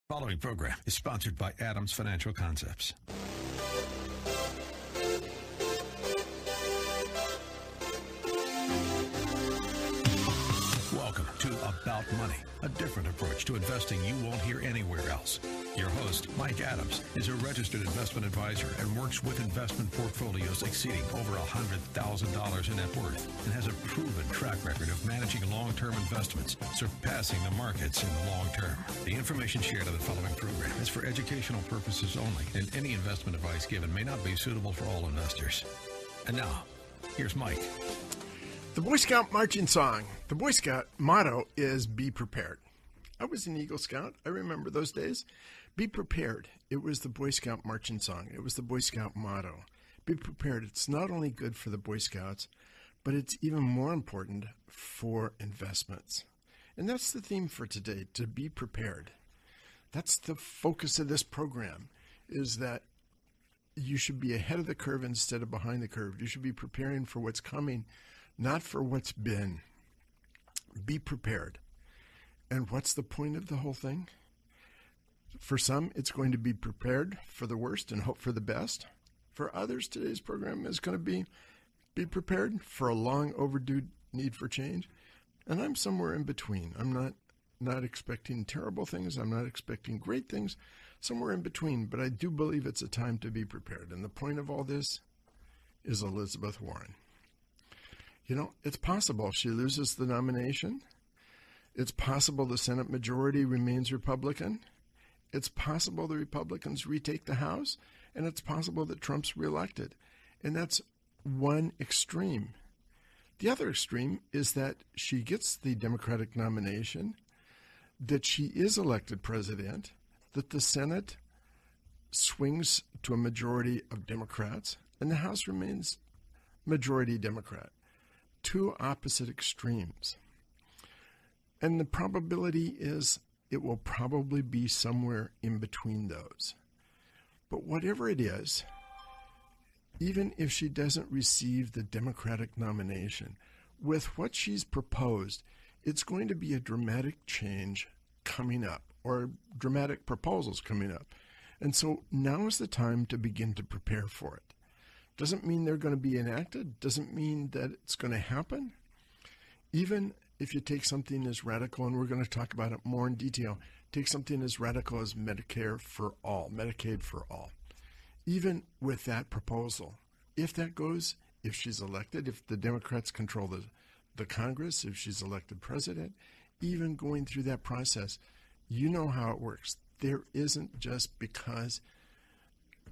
The following program is sponsored by Adams Financial Concepts. Welcome to About Money, a different approach to investing you won't hear anywhere else. Your host, Mike Adams, is a registered investment advisor and works with investment portfolios exceeding over $100,000 in net worth and has a proven track record of managing long-term investments, surpassing the markets in the long term. The information shared on the following program is for educational purposes only, and any investment advice given may not be suitable for all investors. And now, here's Mike. The Boy Scout marching song. The Boy Scout motto is be prepared. I was an Eagle Scout. I remember those days. Be prepared. It was the Boy Scout marching song. It was the Boy Scout motto. Be prepared. It's not only good for the Boy Scouts, but it's even more important for investments. And that's the theme for today, to be prepared. That's the focus of this program, is that you should be ahead of the curve instead of behind the curve. You should be preparing for what's coming, not for what's been. Be prepared. And what's the point of the whole thing? For some, it's going to be prepared for the worst and hope for the best. For others, today's program is going to be prepared for a long overdue need for change. And I'm somewhere in between. I'm not expecting terrible things. I'm not expecting great things. Somewhere in between. But I do believe it's a time to be prepared. And the point of all this is Elizabeth Warren. You know, it's possible she loses the nomination. It's possible the Senate majority remains Republican. It's possible the Republicans retake the House. And it's possible that Trump's reelected. And that's one extreme. The other extreme is that she gets the Democratic nomination, that she is elected president, that the Senate swings to a majority of Democrats, and the House remains majority Democrat. Two opposite extremes. And the probability is it will probably be somewhere in between those. But whatever it is, even if she doesn't receive the Democratic nomination, with what she's proposed, it's going to be a dramatic change coming up, or dramatic proposals coming up. And so now is the time to begin to prepare for it. Doesn't mean they're going to be enacted, doesn't mean that it's going to happen. Even if you take something as radical, and we're going to talk about it more in detail, take something as radical as Medicare for all, Medicaid for all. Even with that proposal, if that goes, if she's elected, if the Democrats control the Congress, if she's elected president, even going through that process, you know how it works. There isn't just because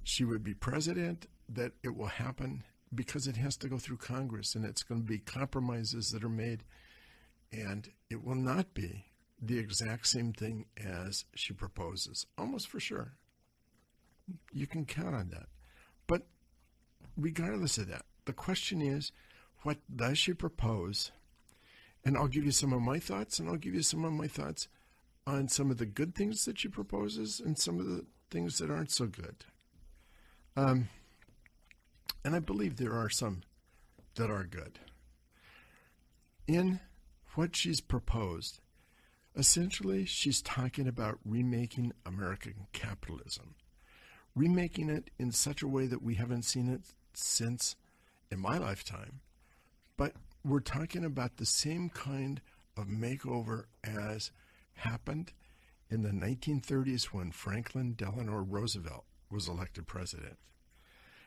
she would be president that it will happen, because it has to go through Congress, and it's going to be compromises that are made, and it will not be the exact same thing as she proposes, almost for sure. You can count on that. But regardless of that, the question is, what does she propose? And I'll give you some of my thoughts, and I'll give you some of my thoughts on some of the good things that she proposes and some of the things that aren't so good. And I believe there are some that are good. In what she's proposed, essentially she's talking about remaking American capitalism. Remaking it in such a way that we haven't seen it since in my lifetime. But we're talking about the same kind of makeover as happened in the 1930s when Franklin Delano Roosevelt was elected president.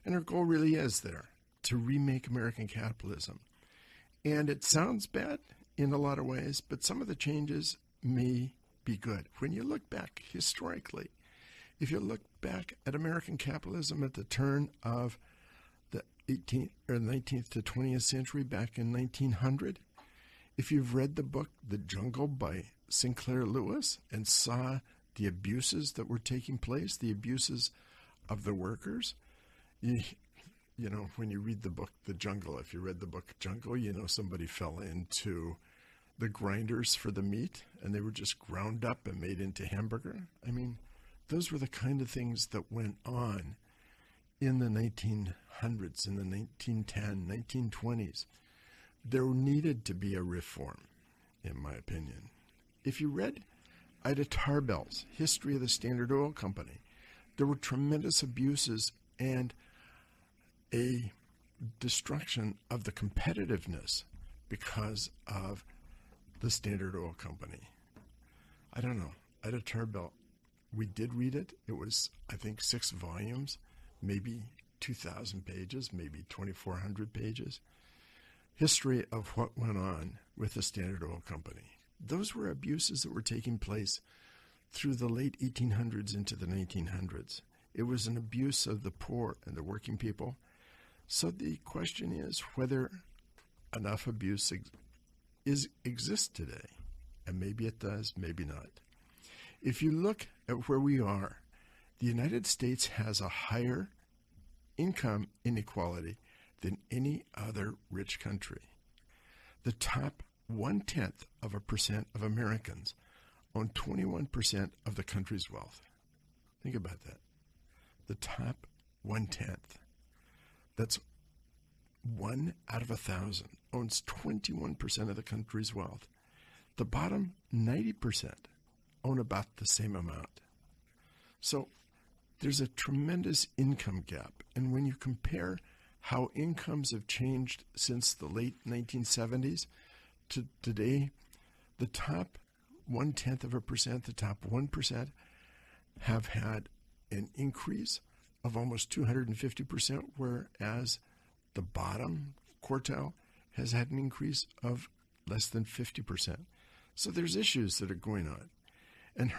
And our goal really is there, to remake American capitalism. And it sounds bad in a lot of ways, but some of the changes may be good. When you look back historically, if you look back at American capitalism at the turn of the 19th to 20th century, back in 1900, if you've read the book The Jungle by Sinclair Lewis and saw the abuses that were taking place, the abuses of the workers, you know, when you read the book The Jungle, if you read the book Jungle, you know somebody fell into the grinders for the meat and they were just ground up and made into hamburger. I mean, those were the kind of things that went on in the 1900s, in the 1910s, 1920s. There needed to be a reform, in my opinion. If you read I had a tar bells, history of the Standard Oil Company. There were tremendous abuses and a destruction of the competitiveness because of the Standard Oil Company. I don't know. I had a tar belt. We did read it. It was, I think, 6 volumes, maybe 2,000 pages, maybe 2,400 pages. History of what went on with the Standard Oil Company. Those were abuses that were taking place through the late 1800s into the 1900s. It was an abuse of the poor and the working people. So the question is whether enough abuse exists today. And maybe it does, maybe not. If you look at where we are, the United States has a higher income inequality than any other rich country. The top 0.1% of Americans own 21% of the country's wealth. Think about that. The top 0.1. That's 1 out of 1,000 owns 21% of the country's wealth. The bottom 90% own about the same amount. So there's a tremendous income gap. And when you compare how incomes have changed since the late 1970s to today, the top 0.1%, the top 1% have had an increase of almost 250%, whereas the bottom quartile has had an increase of less than 50%. So there's issues that are going on. And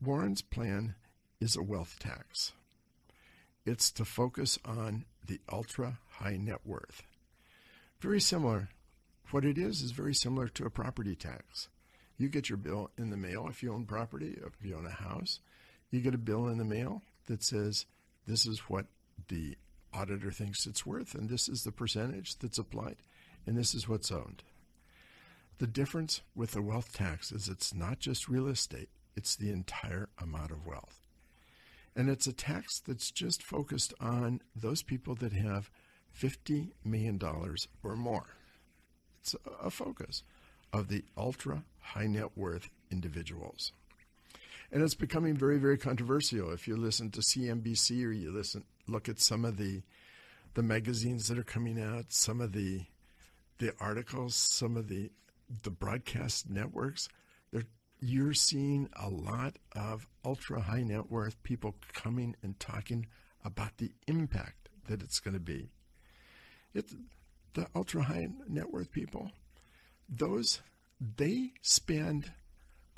Warren's plan is a wealth tax. It's to focus on the ultra high net worth. Very similar. What it is very similar to a property tax. You get your bill in the mail if you own property, if you own a house. You get a bill in the mail that says this is what the auditor thinks it's worth, and this is the percentage that's applied, and this is what's owned. The difference with the wealth tax is it's not just real estate, it's the entire amount of wealth. And it's a tax that's just focused on those people that have $50 million or more. It's a focus of the ultra high net worth individuals. And it's becoming very, very controversial. If you listen to CNBC or you look at some of the magazines that are coming out, some of the articles, some of the broadcast networks, you're seeing a lot of ultra high net worth people coming and talking about the impact that it's going to be. The ultra high net worth people, they spend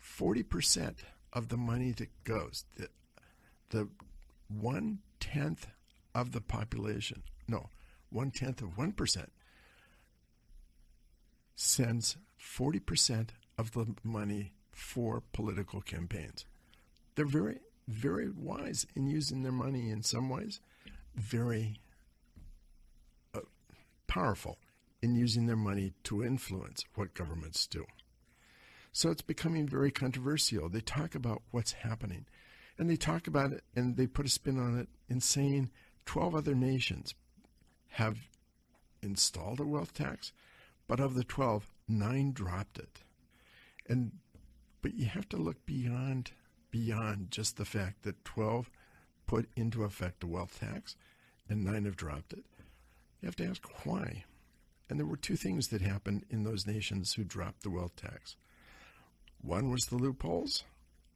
40% of the money that goes. The 1/10 of the population, 1/10 of 1% sends 40% of the money for political campaigns. They're very, very wise in using their money in some ways, very powerful in using their money to influence what governments do. So it's becoming very controversial. They talk about what's happening, and they talk about it, and they put a spin on it in saying 12 other nations have installed a wealth tax, but of the 12, 9 dropped it. But you have to look beyond just the fact that 12 put into effect a wealth tax and 9 have dropped it. You have to ask why. And there were 2 things that happened in those nations who dropped the wealth tax. One was the loopholes,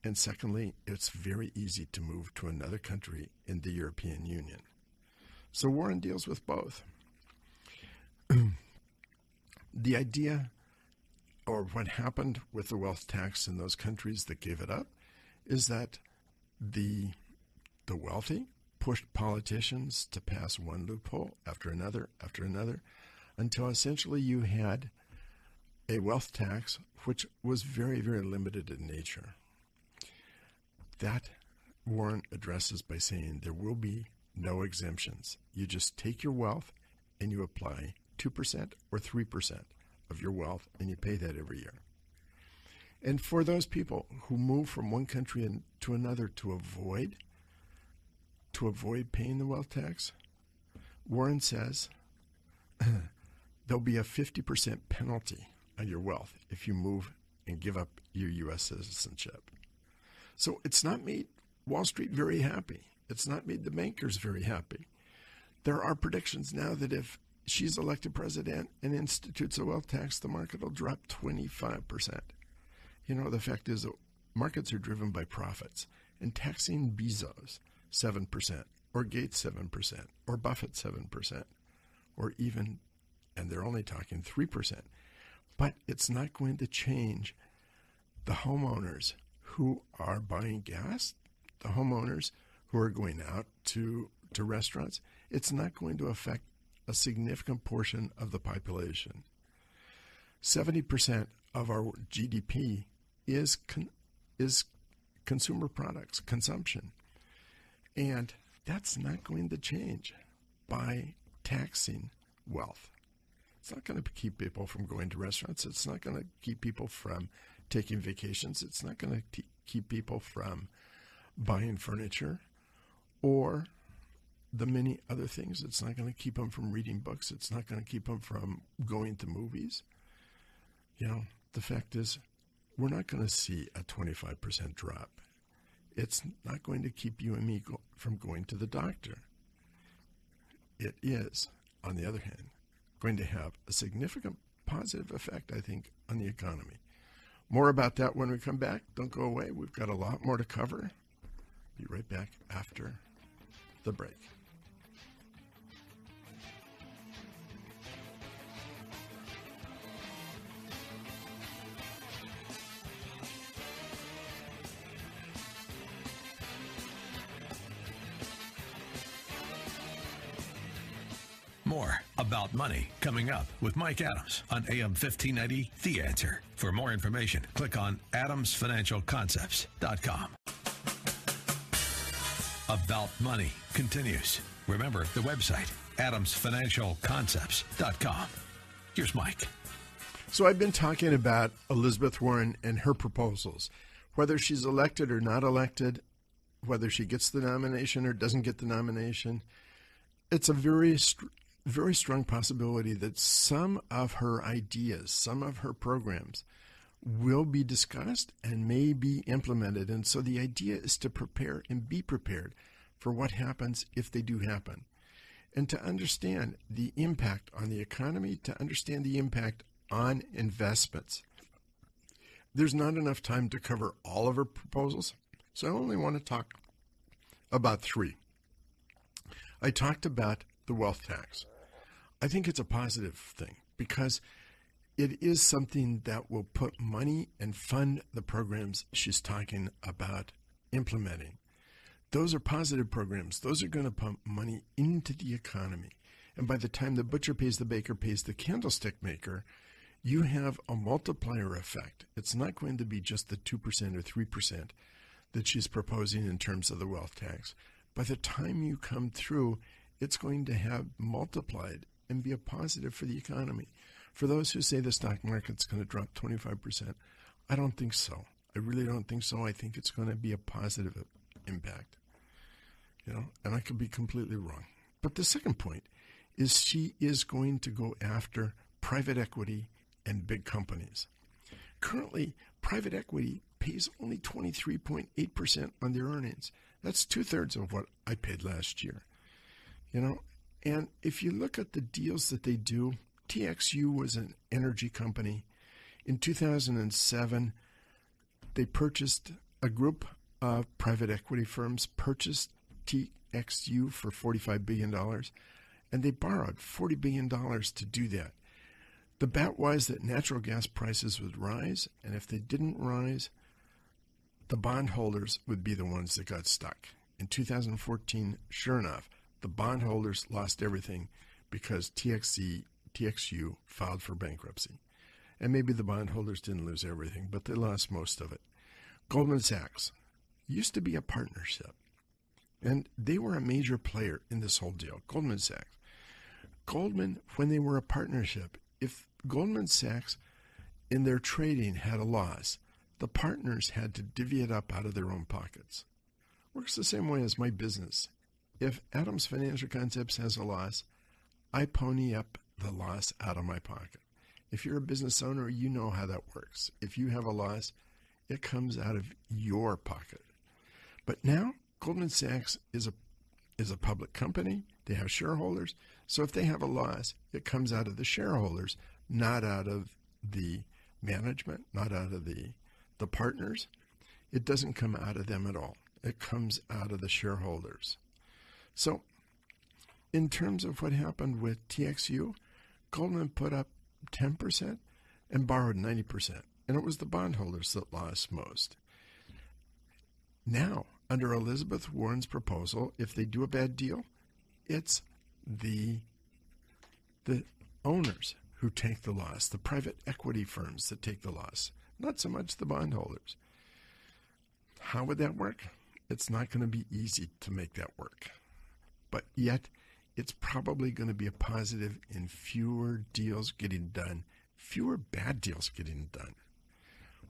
and secondly, it's very easy to move to another country in the European Union. So Warren deals with both. The idea, or what happened with the wealth tax in those countries that gave it up, is that the wealthy pushed politicians to pass one loophole after another, until essentially you had a wealth tax which was very, very limited in nature. That Warren addresses by saying there will be no exemptions. You just take your wealth and you apply 2% or 3% of your wealth, and you pay that every year. And for those people who move from one country to another to avoid paying the wealth tax, Warren says there'll be a 50% penalty on your wealth if you move and give up your U.S. citizenship. So it's not made Wall Street very happy. It's not made the bankers very happy. There are predictions now that if she's elected president and institutes a wealth tax, the market will drop 25%. The fact is that markets are driven by profits, and taxing Bezos 7%, or Gates 7%, or Buffett 7%, or even, and they're only talking 3%, but it's not going to change the homeowners who are buying gas, the homeowners who are going out to restaurants. It's not going to affect a significant portion of the population. 70% of our GDP is consumer products, consumption. And that's not going to change by taxing wealth. It's not going to keep people from going to restaurants. It's not going to keep people from taking vacations. It's not going to keep people from buying furniture or the many other things. It's not going to keep them from reading books. It's not going to keep them from going to movies. The fact is, we're not going to see a 25% drop. It's not going to keep you and me from going to the doctor. It is, on the other hand, going to have a significant positive effect, I think, on the economy. More about that when we come back. Don't go away. We've got a lot more to cover. Be right back after the break. More about money coming up with Mike Adams on AM 1590, The Answer. For more information, click on adamsfinancialconcepts.com. About Money continues. Remember the website, adamsfinancialconcepts.com. Here's Mike. So I've been talking about Elizabeth Warren and her proposals, whether she's elected or not elected, whether she gets the nomination or doesn't get the nomination. It's a very strong possibility that some of her ideas, some of her programs will be discussed and may be implemented. And so the idea is to prepare and be prepared for what happens if they do happen, and to understand the impact on the economy, to understand the impact on investments. There's not enough time to cover all of her proposals, so I only want to talk about three. I talked about the wealth tax. I think it's a positive thing because it is something that will put money and fund the programs she's talking about implementing. Those are positive programs. Those are going to pump money into the economy. And by the time the butcher pays the baker pays the candlestick maker, you have a multiplier effect. It's not going to be just the 2% or 3% that she's proposing in terms of the wealth tax. By the time you come through, it's going to have multiplied and be a positive for the economy. For those who say the stock market's going to drop 25%, I don't think so. I really don't think so. I think it's going to be a positive impact. And I could be completely wrong. But the second point is she is going to go after private equity and big companies. Currently, private equity pays only 23.8% on their earnings. That's 2/3 of what I paid last year. And if you look at the deals that they do, TXU was an energy company. In 2007, they purchased, a group of private equity firms purchased TXU for $45 billion, and they borrowed $40 billion to do that. The bet was that natural gas prices would rise, and if they didn't rise, the bondholders would be the ones that got stuck. In 2014, sure enough, the bondholders lost everything because TXU filed for bankruptcy. And maybe the bondholders didn't lose everything, but they lost most of it. Goldman Sachs used to be a partnership, and they were a major player in this whole deal. Goldman Sachs. Goldman, when they were a partnership, if Goldman Sachs in their trading had a loss, the partners had to divvy it up out of their own pockets. Works the same way as my business. If Adams Financial Concepts has a loss, I pony up the loss out of my pocket. If you're a business owner, you know how that works. If you have a loss, It comes out of your pocket. But now Goldman Sachs is a public company. They have shareholders. So if they have a loss, it comes out of the shareholders, not out of the management, not out of the partners. It doesn't come out of them at all. It comes out of the shareholders. So in terms of what happened with TXU, Goldman put up 10% and borrowed 90%. And it was the bondholders that lost most. Now, under Elizabeth Warren's proposal, if they do a bad deal, it's the owners who take the loss, the private equity firms that take the loss, not so much the bondholders. How would that work? It's not going to be easy to make that work. But yet, it's probably going to be a positive in fewer deals getting done, fewer bad deals getting done.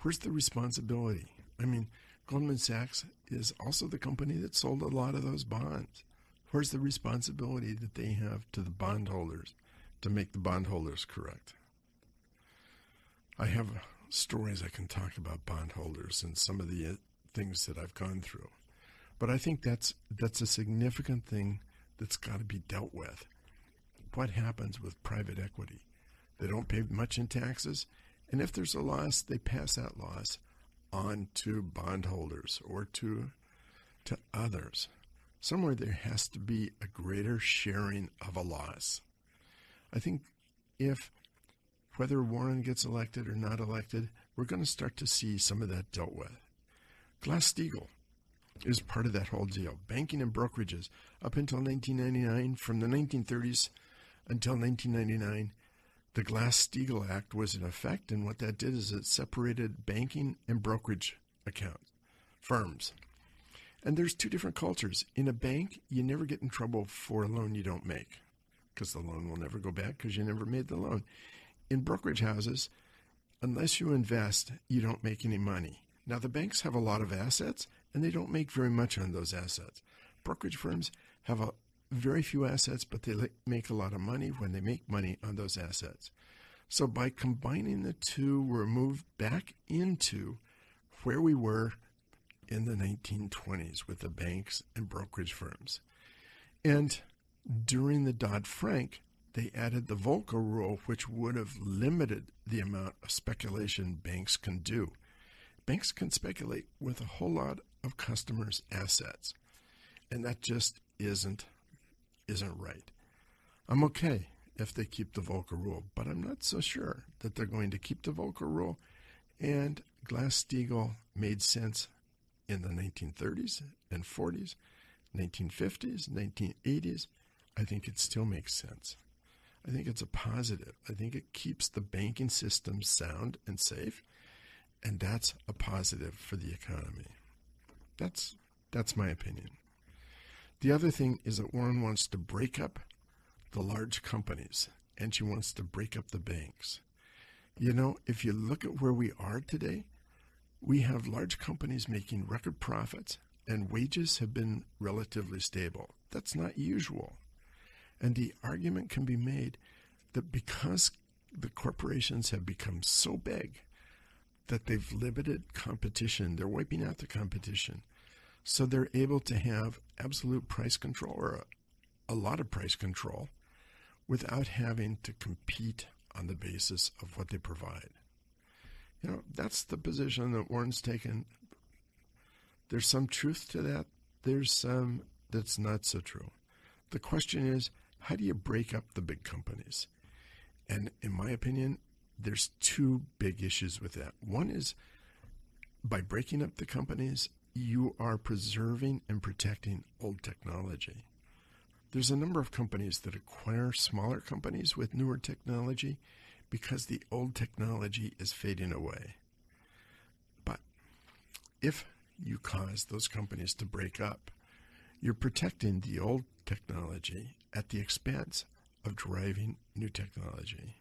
Where's the responsibility? I mean, Goldman Sachs is also the company that sold a lot of those bonds. Where's the responsibility that they have to the bondholders to make the bondholders correct? I have stories I can talk about bondholders and some of the things that I've gone through. But I think that's a significant thing that's got to be dealt with. What happens with private equity? They don't pay much in taxes, and if there's a loss, they pass that loss on to bondholders or to others. Somewhere there has to be a greater sharing of a loss. I think whether Warren gets elected or not elected, we're going to start to see some of that dealt with. Glass-Steagall is part of that whole deal. Banking and brokerages up until 1999, from the 1930s until 1999, the Glass-Steagall Act was in effect, and what that did is it separated banking and brokerage account firms. And there's two different cultures. In a bank, you never get in trouble for a loan you don't make, because the loan will never go back because you never made the loan. In brokerage houses, unless you invest, you don't make any money. Now, the banks have a lot of assets, and they don't make very much on those assets. Brokerage firms have very few assets, but they make a lot of money when they make money on those assets. So by combining the two, we're moved back into where we were in the 1920s with the banks and brokerage firms. And during the Dodd-Frank, they added the Volcker rule, which would have limited the amount of speculation banks can do. Banks can speculate with a whole lot of customers' assets, and that just isn't right. I'm okay if they keep the Volcker rule, but I'm not so sure that they're going to keep the Volcker rule. And Glass-Steagall made sense in the 1930s and 40s, 1950s, 1980s. I think it still makes sense. I think it's a positive. I think it keeps the banking system sound and safe, and that's a positive for the economy. That's my opinion. The other thing is that Warren wants to break up the large companies, and she wants to break up the banks. You know, if you look at where we are today, we have large companies making record profits, and wages have been relatively stable. That's not usual. And the argument can be made that because the corporations have become so big that they've limited competition, they're wiping out the competition. So they're able to have absolute price control, or a lot of price control, without having to compete on the basis of what they provide. You know, that's the position that Warren's taken. There's some truth to that. There's some that's not so true. The question is, how do you break up the big companies? And in my opinion, there's two big issues with that. One is, by breaking up the companies, you are preserving and protecting old technology. There's a number of companies that acquire smaller companies with newer technology because the old technology is fading away. But if you cause those companies to break up, you're protecting the old technology at the expense of driving new technology.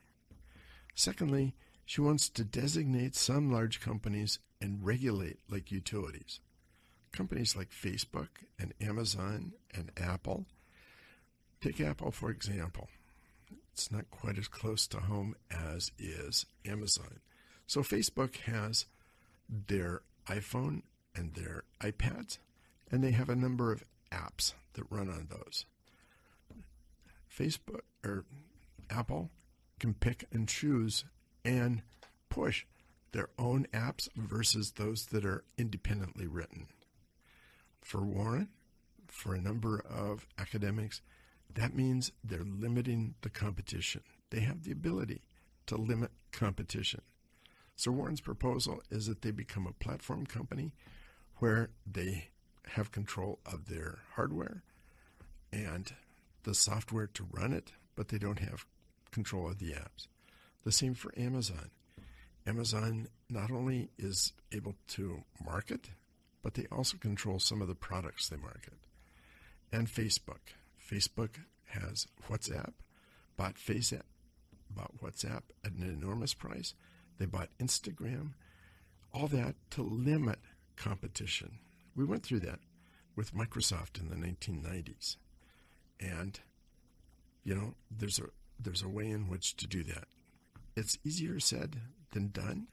Secondly, she wants to designate some large companies and regulate like utilities. Companies like Facebook and Amazon and Apple. Take Apple, for example. It's not quite as close to home as is Amazon. So Facebook has their iPhone and their iPads, and they have a number of apps that run on those. Facebook or Apple can pick and choose and push their own apps versus those that are independently written. For Warren, for a number of academics, that means they're limiting the competition. They have the ability to limit competition. So Warren's proposal is that they become a platform company where they have control of their hardware and the software to run it, but they don't have control of the apps. The same for Amazon. Amazon not only is able to market, but they also control some of the products they market. And Facebook. Facebook has WhatsApp, bought WhatsApp at an enormous price. They bought Instagram, all that to limit competition. We went through that with Microsoft in the 1990s. And, there's a way in which to do that. It's easier said than done.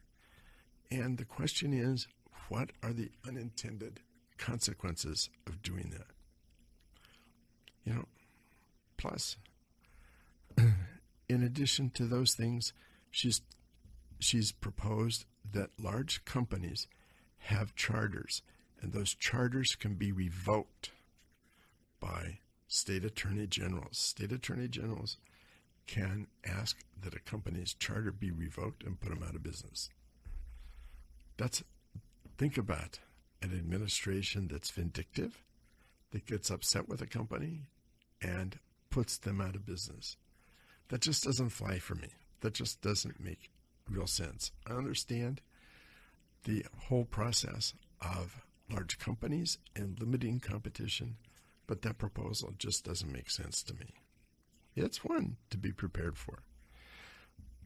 And the question is, what are the unintended consequences of doing that? Plus, in addition to those things, she's proposed that large companies have charters, and those charters can be revoked by state attorney generals. State attorney generals can ask that a company's charter be revoked and put them out of business. Think about an administration that's vindictive, that gets upset with a company and puts them out of business. That just doesn't fly for me. That just doesn't make real sense. I understand the whole process of large companies and limiting competition, but that proposal just doesn't make sense to me. It's one to be prepared for.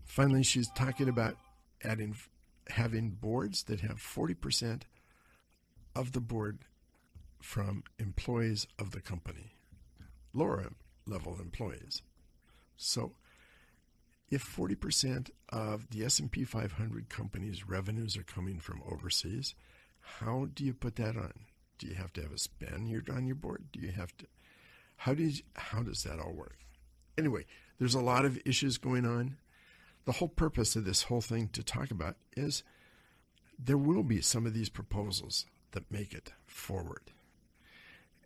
Finally, she's talking about having boards that have 40% of the board from employees of the company, lower level employees. So if 40% of the S&P 500 companies' revenues are coming from overseas, how do you put that on? Do you have to have a Spaniard on your board? Do you have to? How does that all work? Anyway, there's a lot of issues going on. The whole purpose of this whole thing to talk about is there will be some of these proposals that make it forward.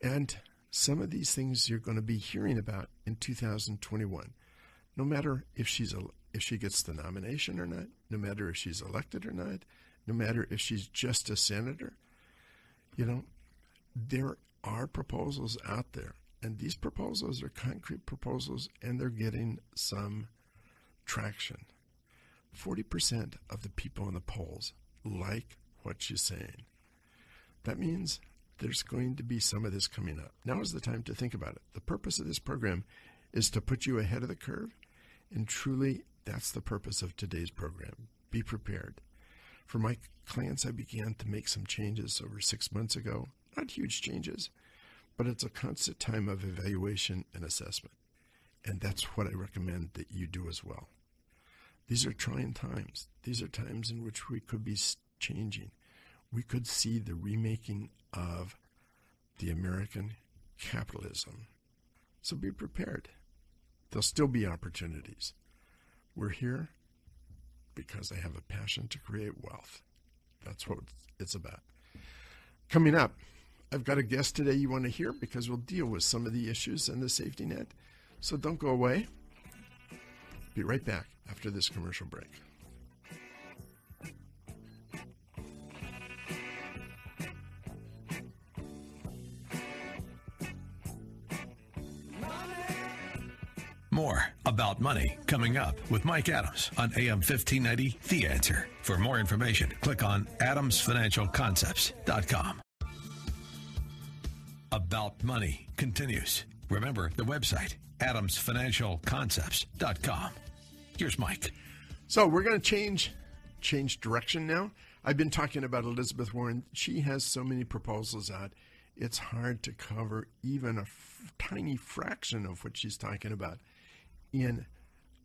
And some of these things you're going to be hearing about in 2021. No matter if she gets the nomination or not, no matter if she's elected or not, no matter if she's just a senator, there are proposals out there. And these proposals are concrete proposals, and they're getting some traction. 40% of the people in the polls like what she's saying. That means there's going to be some of this coming up. Now is the time to think about it. The purpose of this program is to put you ahead of the curve, and truly, that's the purpose of today's program. Be prepared. For my clients, I began to make some changes over 6 months ago. Not huge changes, but it's a constant time of evaluation and assessment. And that's what I recommend that you do as well. These are trying times. These are times in which we could be changing. We could see the remaking of the American capitalism. So be prepared. There'll still be opportunities. We're here because I have a passion to create wealth. That's what it's about. Coming up, I've got a guest today you want to hear because we'll deal with some of the issues in the safety net. So don't go away. Be right back after this commercial break. More about money coming up with Mike Adams on AM 1590, The Answer. For more information, click on adamsfinancialconcepts.com. About Money continues. Remember the website, adamsfinancialconcepts.com. Here's Mike. So we're going to change direction now. I've been talking about Elizabeth Warren. She has so many proposals out. It's hard to cover even a tiny fraction of what she's talking about in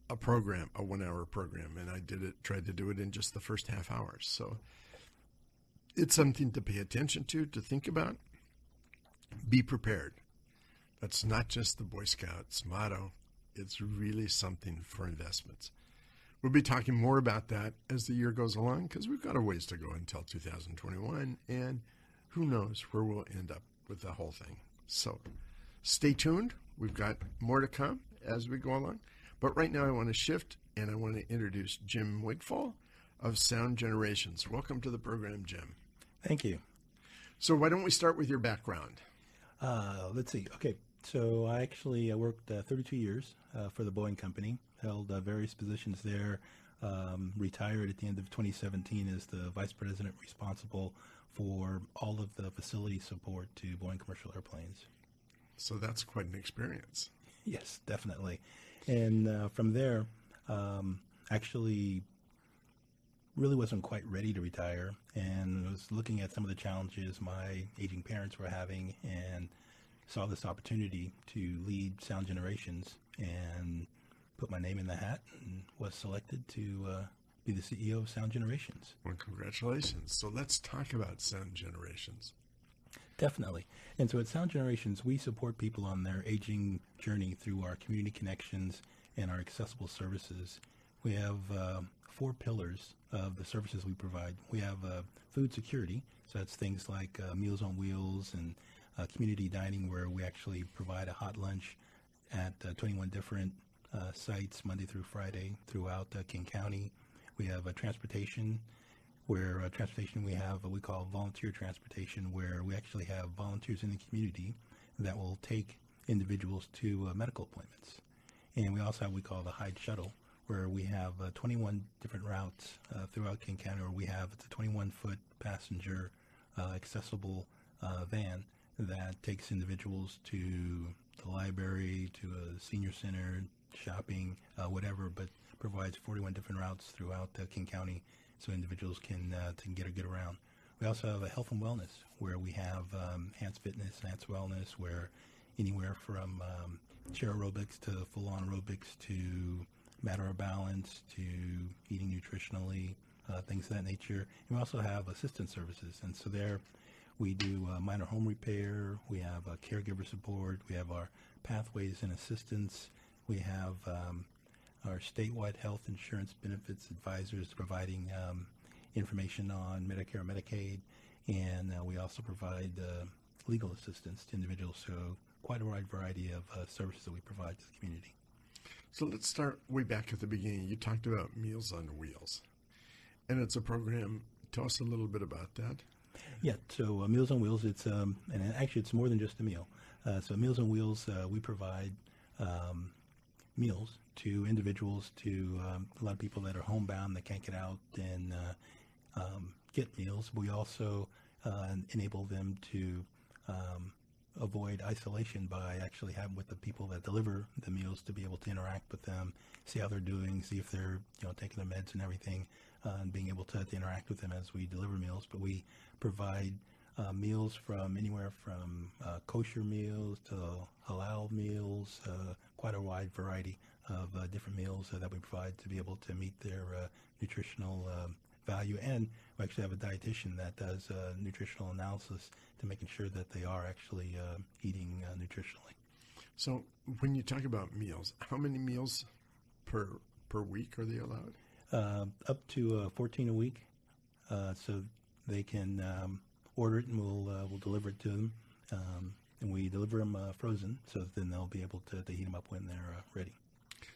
a program, a 1 hour program. And I tried to do it in just the first half hour. So It's something to pay attention to think about. Be prepared. That's not just the Boy Scouts motto. It's really something for investments. We'll be talking more about that as the year goes along because we've got a ways to go until 2021, and who knows where we'll end up with the whole thing. So stay tuned. We've got more to come as we go along. But right now I want to shift and I want to introduce Jim Wigfall of Sound Generations. Welcome to the program, Jim. Thank you. So why don't we start with your background? Let's see. Okay. So I actually worked 32 years for the Boeing Company, held various positions there, retired at the end of 2017 as the vice president responsible for all of the facility support to Boeing commercial airplanes. So that's quite an experience. Yes, definitely. And from there, actually really wasn't quite ready to retire and was looking at some of the challenges my aging parents were having and saw this opportunity to lead Sound Generations and put my name in the hat and was selected to be the CEO of Sound Generations. Well, congratulations. So let's talk about Sound Generations. Definitely. And so at Sound Generations, we support people on their aging journey through our community connections and our accessible services. We have 4 pillars of the services we provide. We have food security, so that's things like Meals on Wheels and community dining, where we actually provide a hot lunch at 21 different sites Monday through Friday throughout King County. We have transportation, where transportation we have what we call volunteer transportation, where we actually have volunteers in the community that will take individuals to medical appointments. And we also have what we call the Hyde Shuttle, where we have 21 different routes throughout King County, where we have it's a 21-foot passenger accessible van that takes individuals to the library, to a senior center, shopping, whatever, but provides 41 different routes throughout King County so individuals can get around. We also have a health and wellness, where we have enhanced fitness, enhanced wellness, where anywhere from chair aerobics to full-on aerobics to matter of balance to eating nutritionally, things of that nature. And we also have assistance services, and so there we do minor home repair, we have caregiver support, we have our pathways and assistance, we have our statewide health insurance benefits advisors providing information on Medicare and Medicaid, and we also provide legal assistance to individuals, so quite a wide variety of services that we provide to the community. So let's start way back at the beginning. You talked about Meals on Wheels, and it's a program. Tell us a little bit about that. Yeah, so Meals on Wheels, it's and actually it's more than just a meal. So Meals on Wheels, we provide meals to individuals, to a lot of people that are homebound that can't get out and get meals. We also enable them to avoid isolation by actually having with the people that deliver the meals to be able to interact with them, see how they're doing, see if they're taking their meds and everything, and being able to interact with them as we deliver meals. But we provide meals from anywhere from kosher meals to halal meals, quite a wide variety of different meals that we provide to be able to meet their nutritional value. And we actually have a dietitian that does nutritional analysis to making sure that they are actually eating nutritionally. So when you talk about meals, how many meals per week are they allowed? Up to 14 a week. So they can order it, and we'll deliver it to them. And we deliver them frozen, so that then they'll be able to heat them up when they're ready.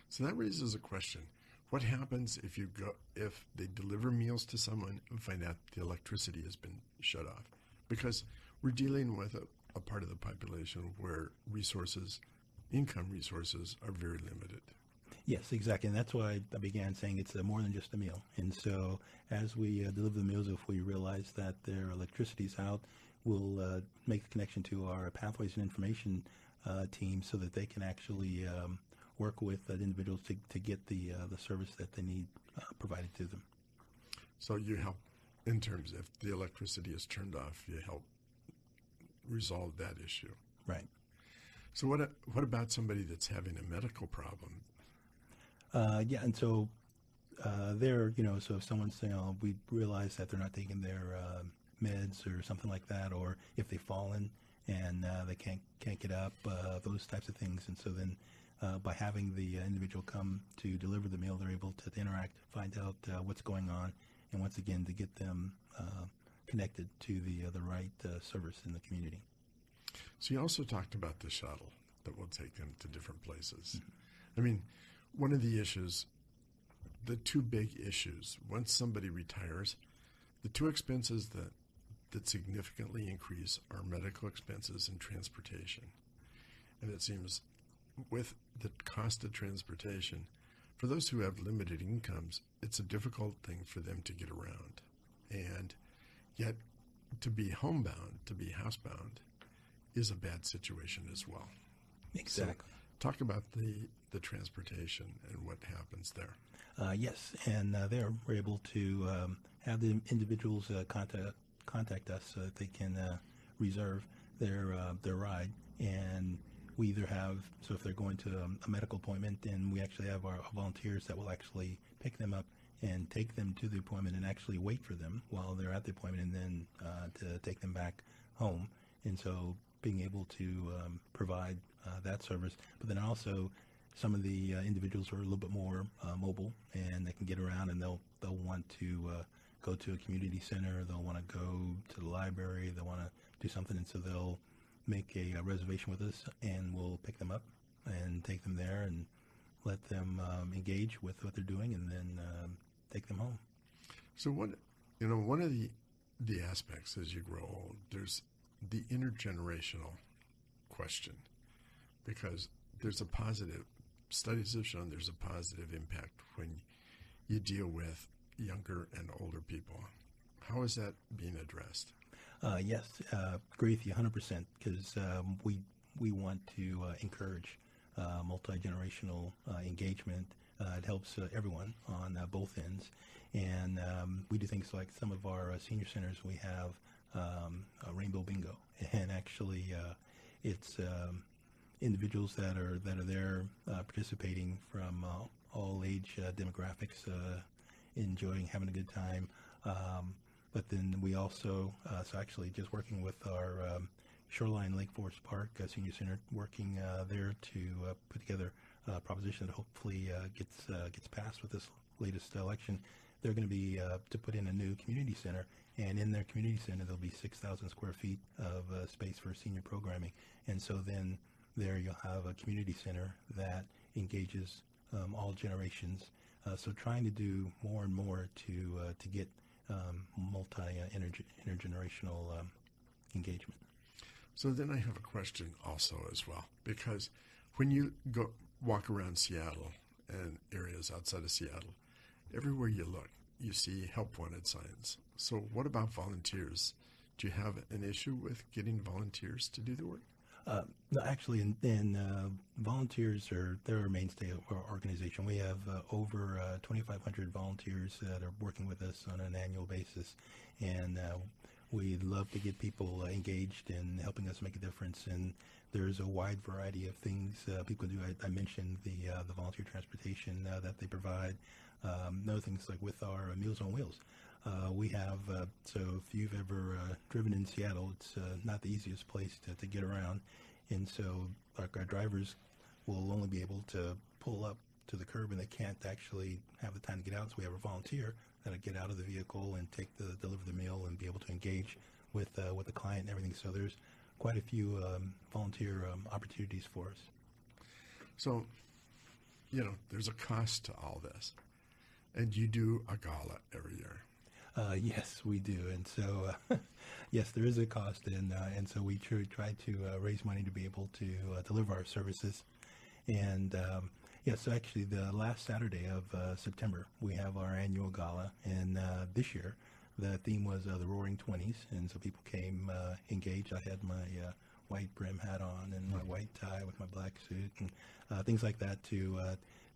So that raises a question. What happens if they deliver meals to someone and find out the electricity has been shut off? Because we're dealing with a part of the population where income resources are very limited. Yes, exactly. And that's why I began saying it's more than just a meal. And so as we deliver the meals, if we realize that their electricity's out, we'll make the connection to our Pathways and Information team so that they can actually work with individuals to get the service that they need provided to them. So you help in terms if the electricity is turned off, you help resolve that issue. Right. So what about somebody that's having a medical problem? Yeah, and so so if someone's we realize that they're not taking their meds or something like that, or if they've fallen and they can't get up, those types of things. And so then by having the individual come to deliver the meal, they're able to interact, find out what's going on, and once again to get them connected to the right service in the community. So you also talked about the shuttle that will take them to different places. Mm-hmm. I mean, one of the issues, the two big issues, once somebody retires, the two expenses that significantly increase are medical expenses and transportation. And it seems with the cost of transportation, for those who have limited incomes, it's a difficult thing for them to get around. And yet, to be homebound, to be housebound, is a bad situation as well. Exactly. So talk about the transportation and what happens there. Yes, and there we're able to have the individuals contact us so that they can reserve their ride, and we either have, so if they're going to a medical appointment, then we actually have our volunteers that will actually pick them up and take them to the appointment and actually wait for them while they're at the appointment, and then to take them back home. And so being able to provide that service, but then also some of the individuals are a little bit more mobile, and they can get around, and they'll want to go to a community center, they'll want to go to the library, they'll want to do something, and so they'll make a reservation with us, and we'll pick them up and take them there and let them engage with what they're doing, and then take them home. So one of the aspects as you grow old, there's the intergenerational question, because there's a positive, studies have shown there's a positive impact when you deal with younger and older people. How is that being addressed? Yes, agree with you 100%, because we want to encourage multi-generational engagement. It helps everyone on both ends, and we do things like some of our senior centers. We have a Rainbow Bingo, and actually it's individuals that are there participating from all age demographics, enjoying, having a good time. But then we also, so actually just working with our Shoreline Lake Forest Park Senior Center, working there to put together a proposition that hopefully gets passed with this latest election. They're going to be to put in a new community center, and in their community center there'll be 6,000 square feet of space for senior programming. And so then there you'll have a community center that engages all generations. So trying to do more and more to get intergenerational engagement. So then I have a question also as well, because when you go walk around Seattle and areas outside of Seattle, everywhere you look, you see help wanted signs. So what about volunteers? Do you have an issue with getting volunteers to do the work? No, actually, volunteers they're our mainstay of our organization. We have over 2,500 volunteers that are working with us on an annual basis, and we'd love to get people engaged in helping us make a difference. And there's a wide variety of things people do. I mentioned the volunteer transportation that they provide. Other things like with our Meals on Wheels. We have, so if you've ever driven in Seattle, it's not the easiest place to get around. And so our drivers will only be able to pull up to the curb, and they can't actually have the time to get out. So we have a volunteer that'll get out of the vehicle and deliver the meal and be able to engage with the client and everything. So there's quite a few volunteer opportunities for us. So, there's a cost to all this. And you do a gala every year. Yes, we do, and so yes, there is a cost, and so we try to raise money to be able to deliver our services. And so actually, the last Saturday of September, we have our annual gala, and this year the theme was the Roaring 20s, and so people came engaged. I had my white brim hat on and my white tie with my black suit and things like that to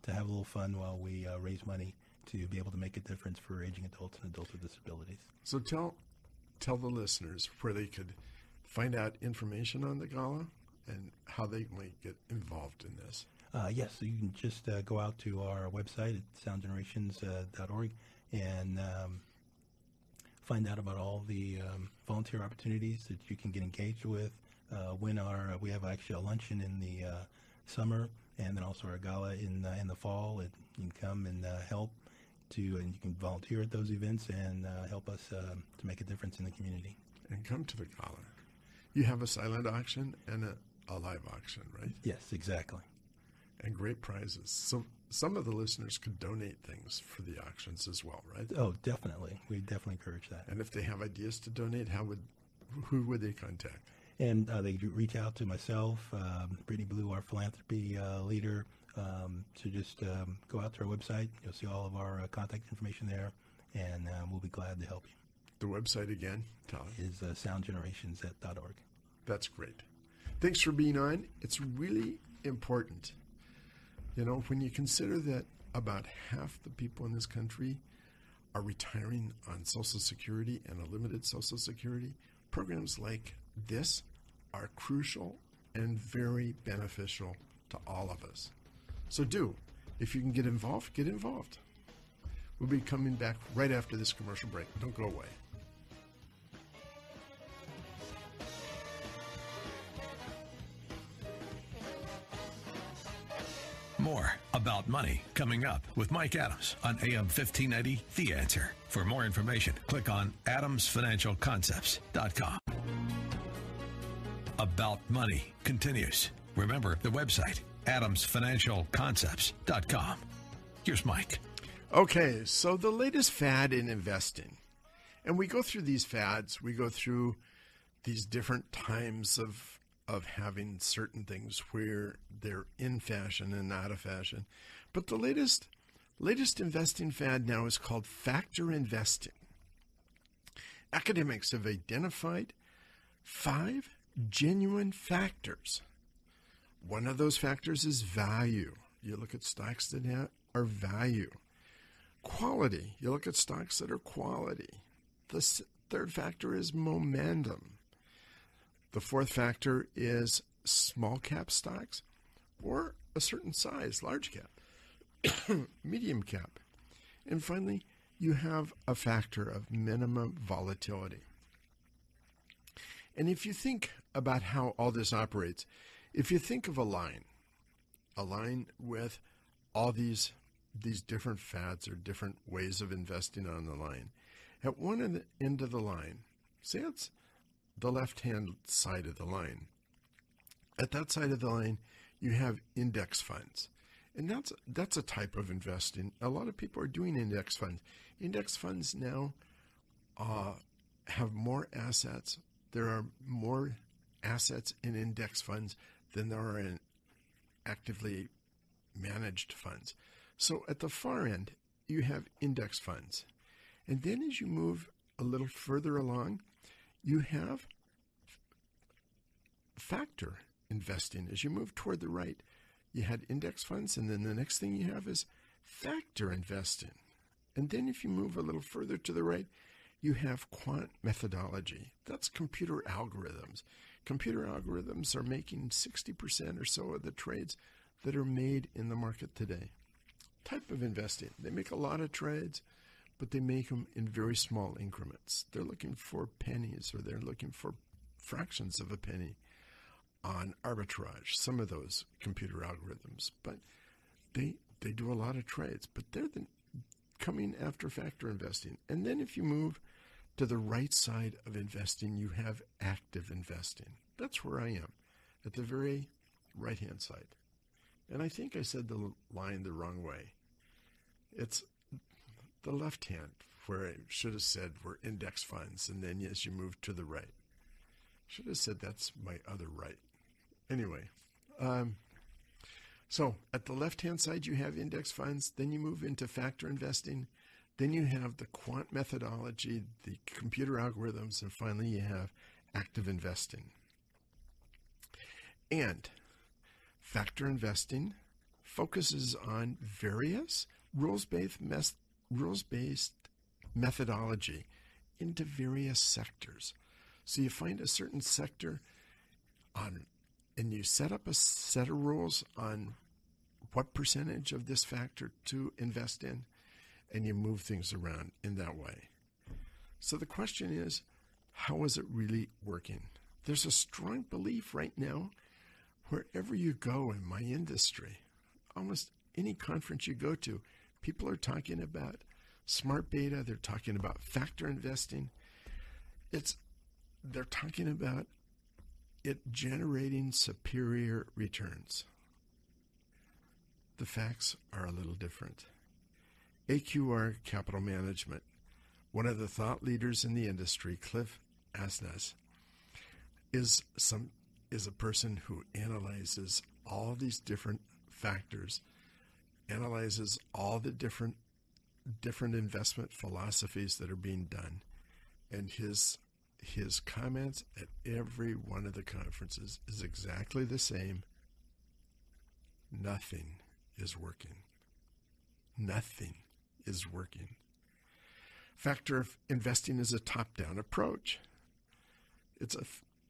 have a little fun while we raise money to be able to make a difference for aging adults and adults with disabilities. So tell the listeners where they could find out information on the gala and how they might get involved in this. Yes, so you can just go out to our website at soundgenerations.org and find out about all the volunteer opportunities that you can get engaged with. We have actually a luncheon in the summer, and then also our gala in the fall. You can come and help and you can volunteer at those events and help us to make a difference in the community. And come to the gala. You have a silent auction and a live auction, right? Yes, exactly. And great prizes. So some of the listeners could donate things for the auctions as well, right? Oh, definitely. We definitely encourage that. And if they have ideas to donate, who would they contact? And they reach out to myself, Brittany Blue, our philanthropy leader. So just go out to our website. You'll see all of our contact information there, and we'll be glad to help you. The website again, Tom? Is soundgenerations.org. That's great. Thanks for being on. It's really important. You know, when you consider that about half the people in this country are retiring on Social Security and a limited Social Security, programs like this are crucial and very beneficial to all of us. So if you can get involved, get involved. We'll be coming back right after this commercial break. Don't go away. More about money coming up with Mike Adams on AM 1590, The Answer. For more information, click on adamsfinancialconcepts.com. About Money continues. Remember the website, adamsfinancialconcepts.com. Here's Mike. Okay, so the latest fad in investing. And we go through these fads. We go through these different times of having certain things where they're in fashion and out of fashion. But the latest investing fad now is called factor investing. Academics have identified 5 genuine factors. One of those factors is value. You look at stocks that are value. Quality. You look at stocks that are quality. The third factor is momentum. The fourth factor is small cap stocks or a certain size, large cap, medium cap. And finally, you have a factor of minimum volatility. And if you think about how all this operates, if you think of a line with all these different fads or different ways of investing on the line, at one end of the line, say it's the left-hand side of the line. At that side of the line, you have index funds. And that's a type of investing. A lot of people are doing index funds. Index funds now have more assets. There are more assets in index funds than there are in actively managed funds. So at the far end, you have index funds. And then as you move a little further along, you have factor investing. As you move toward the right, you had index funds, and then the next thing you have is factor investing. And then if you move a little further to the right, you have quant methodology. That's computer algorithms. Computer algorithms are making 60% or so of the trades that are made in the market today. Type of investing. They make a lot of trades, but they make them in very small increments. They're looking for pennies, or they're looking for fractions of a penny on arbitrage, some of those computer algorithms. But they do a lot of trades, but they're coming after factor investing. And then if you move to the right side of investing, you have active investing. That's where I am, at the very right-hand side. And I think I said the line the wrong way. It's the left hand, where I should have said were index funds, and then as you move to the right. Should have said that's my other right. Anyway, so at the left-hand side, you have index funds. Then you move into factor investing. Then you have the quant methodology, the computer algorithms, and finally you have active investing. And factor investing focuses on various rules-based methodology into various sectors. So you find a certain sector and you set up a set of rules on what percentage of this factor to invest in, and you move things around in that way. So the question is, how is it really working? There's a strong belief right now, wherever you go in my industry, almost any conference you go to, people are talking about smart beta. They're talking about factor investing. They're talking about it generating superior returns. The facts are a little different. AQR Capital Management, one of the thought leaders in the industry, Cliff Asness, is a person who analyzes all these different factors, analyzes all the different investment philosophies that are being done, and his comments at every one of the conferences is exactly the same. Nothing is working. Nothing is working. Factor of investing is a top-down approach. It's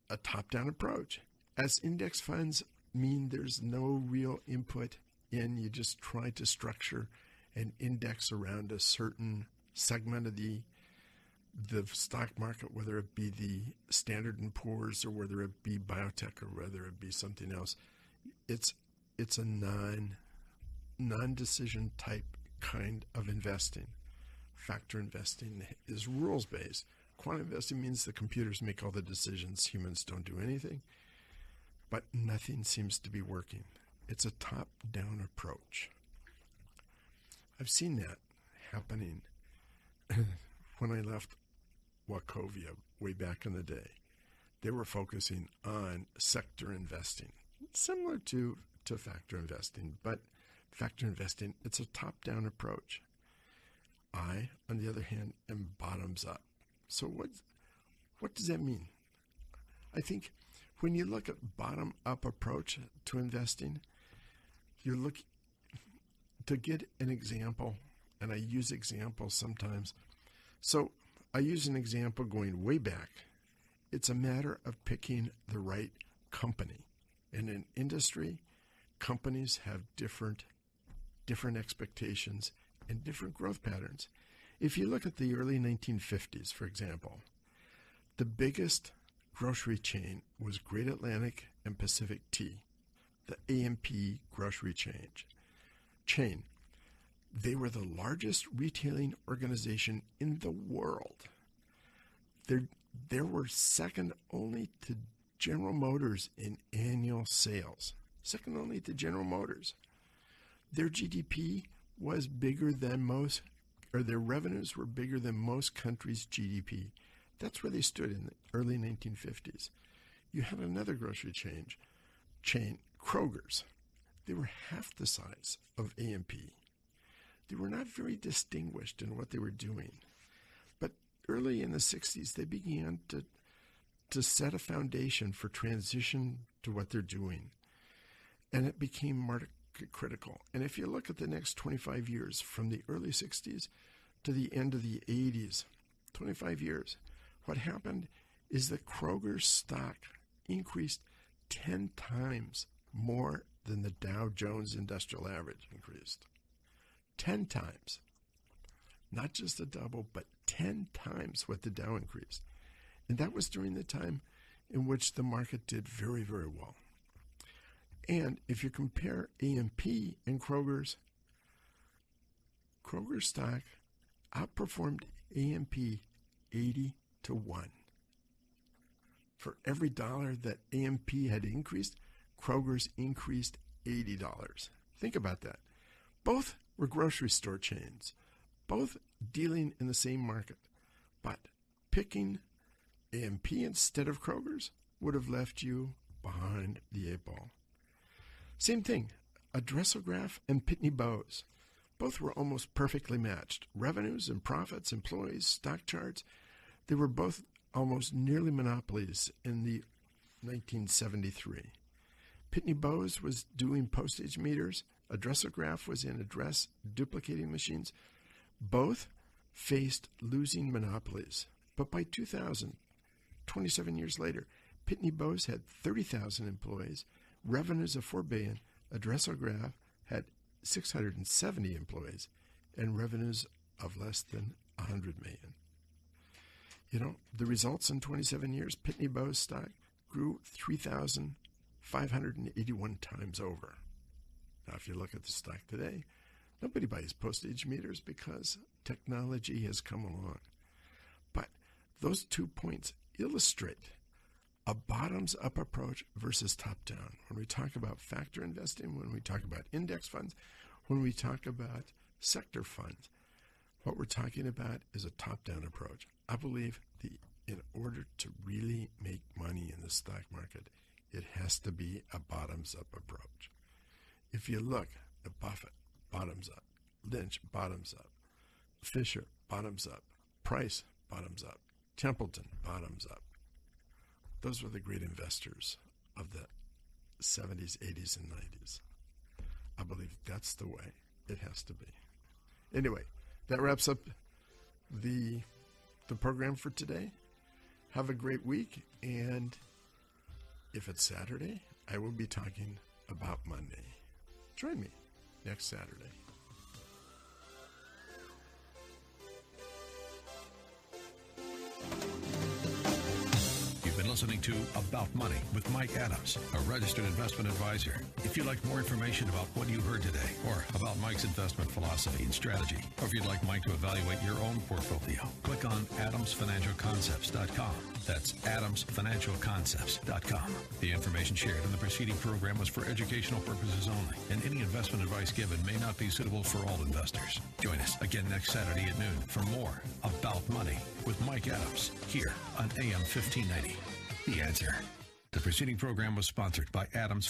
a top-down approach. As index funds mean there's no real input in, you just try to structure an index around a certain segment of the stock market, whether it be the Standard & Poor's or whether it be biotech or whether it be something else. It's a non-decision type kind of investing. Factor investing is rules-based. Quantum investing means the computers make all the decisions. Humans don't do anything. But nothing seems to be working. It's a top-down approach. I've seen that happening when I left Wachovia way back in the day. They were focusing on sector investing, similar to factor investing, but factor investing, it's a top-down approach. I, on the other hand, am bottoms up. So what does that mean? I think when you look at bottom-up approach to investing, you look to get an example, and I use examples sometimes. So I use an example going way back. It's a matter of picking the right company. In an industry, companies have different expectations and different growth patterns. If you look at the early 1950s, for example, the biggest grocery chain was Great Atlantic and Pacific Tea, the A&P grocery chain. They were the largest retailing organization in the world. They were second only to General Motors in annual sales. Second only to General Motors. Their GDP was bigger than most, or their revenues were bigger than most countries' GDP. That's where they stood in the early 1950s. You had another grocery chain, Kroger's. They were half the size of A&P. They were not very distinguished in what they were doing. But early in the 60s, they began to set a foundation for transition to what they're doing. And it became market critical. And if you look at the next 25 years, from the early 60s to the end of the 80s, 25 years, what happened is that Kroger's stock increased 10 times more than the Dow Jones Industrial Average increased. 10 times. Not just a double, but 10 times what the Dow increased. And that was during the time in which the market did very, very well. And if you compare A&P and Kroger's stock outperformed A&P 80 to 1. For every dollar that A&P had increased, Kroger's increased $80. Think about that. Both were grocery store chains, both dealing in the same market. But picking A&P instead of Kroger's would have left you behind the eight ball. Same thing, Adressograph and Pitney Bowes. Both were almost perfectly matched. Revenues and profits, employees, stock charts, they were both almost nearly monopolies in the 1973. Pitney Bowes was doing postage meters. Adressograph was in address duplicating machines. Both faced losing monopolies. But by 2000, 27 years later, Pitney Bowes had 30,000 employees, revenues of $4 billion. Adressograph had 670 employees and revenues of less than $100 million. You know, the results in 27 years, Pitney Bowes stock grew 3,581 times over. Now, if you look at the stock today, nobody buys postage meters because technology has come along. But those 2 points illustrate a bottoms-up approach versus top-down. When we talk about factor investing, when we talk about index funds, when we talk about sector funds, what we're talking about is a top-down approach. I believe in order to really make money in the stock market, it has to be a bottoms-up approach. If you look at Buffett, bottoms up, Lynch, bottoms up, Fisher, bottoms up, Price, bottoms up, Templeton, bottoms up. Those were the great investors of the 70s, 80s, and 90s. I believe that's the way it has to be. Anyway, that wraps up the program for today. Have a great week, and if it's Saturday, I will be talking about Monday. Join me next Saturday. You've been listening to About Money with Mike Adams, a registered investment advisor. If you'd like more information about what you heard today, or about Mike's investment philosophy and strategy, or if you'd like Mike to evaluate your own portfolio, click on adamsfinancialconcepts.com. That's adamsfinancialconcepts.com. The information shared in the preceding program was for educational purposes only, and any investment advice given may not be suitable for all investors. Join us again next Saturday at noon for more About Money with Mike Adams, here on AM 1590. The Answer. The preceding program was sponsored by Adams